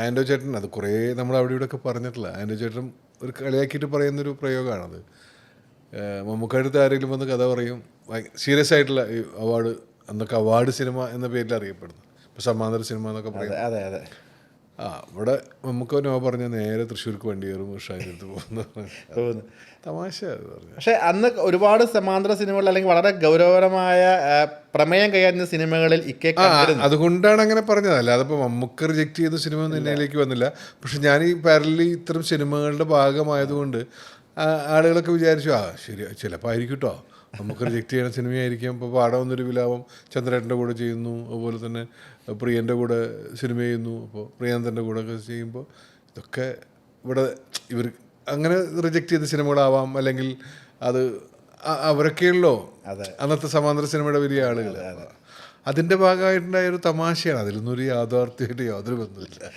ആൻഡോ ചേട്ടൻ അത് കുറേ നമ്മൾ അവിടെ ഇവിടെ ഒക്കെ പറഞ്ഞിട്ടില്ല. ആൻഡോ ചേട്ടൻ ഒരു കളിയാക്കിയിട്ട് പറയുന്നൊരു പ്രയോഗമാണത്. മമ്മൂക്കടുത്ത് ആരെങ്കിലും വന്ന് കഥ പറയും, സീരിയസ് ആയിട്ടുള്ള ഈ അവാർഡ്, അന്നൊക്കെ അവാർഡ് സിനിമ എന്ന പേരിൽ അറിയപ്പെടുന്നു. ഇപ്പോൾ സമാന്തര സിനിമ എന്നൊക്കെ പറയും. അതെ അതെ. ഇവിടെ നമുക്ക് നോ പറഞ്ഞ നേരെ തൃശ്ശൂർക്ക് വണ്ടി കയറും, ഷാൻ്റെ അടുത്ത് പോകുന്നു. തമാശ അത് പറഞ്ഞു. പക്ഷെ അന്ന് ഒരുപാട് സമാന്തര സിനിമകളിൽ അല്ലെങ്കിൽ വളരെ ഗൗരവപരമായ പ്രമേയം കൈകാര്യം സിനിമകളിൽ അതുകൊണ്ടാണ് അങ്ങനെ പറഞ്ഞത്. അല്ലാതെ ഇപ്പോൾ മമ്മൂക്ക റിജക്റ്റ് ചെയ്ത സിനിമ ഒന്നും എന്നിലേക്ക് വന്നില്ല. പക്ഷെ ഞാൻ ഈ പാരലി ഇത്തരം സിനിമകളുടെ ഭാഗമായതുകൊണ്ട് ആളുകളൊക്കെ വിചാരിച്ചു ശരി ചിലപ്പോൾ ആയിരിക്കും കേട്ടോ, നമുക്ക് റിജക്റ്റ് ചെയ്യുന്ന സിനിമയായിരിക്കും. ഇപ്പോൾ പാടം എന്നൊരു വിലാപം ചന്ദ്രേട്ടൻ്റെ കൂടെ ചെയ്യുന്നു, അതുപോലെ തന്നെ പ്രിയൻ്റെ കൂടെ സിനിമ ചെയ്യുന്നു. അപ്പോൾ പ്രിയന്തൻ്റെ കൂടെ ഒക്കെ ചെയ്യുമ്പോൾ ഇതൊക്കെ ഇവിടെ ഇവർ അങ്ങനെ റിജക്റ്റ് ചെയ്ത സിനിമകളാവാം, അല്ലെങ്കിൽ അത് അവരൊക്കെയുള്ളോ അന്നത്തെ സമാന്തര സിനിമയുടെ വലിയ ആളുകൾ. അതിൻ്റെ ഭാഗമായിട്ടുണ്ടായ ഒരു തമാശയാണ്. അതിലൊന്നും ഒരു യാഥാർത്ഥ്യമായിട്ട് യാതൊരു ബന്ധമില്ല.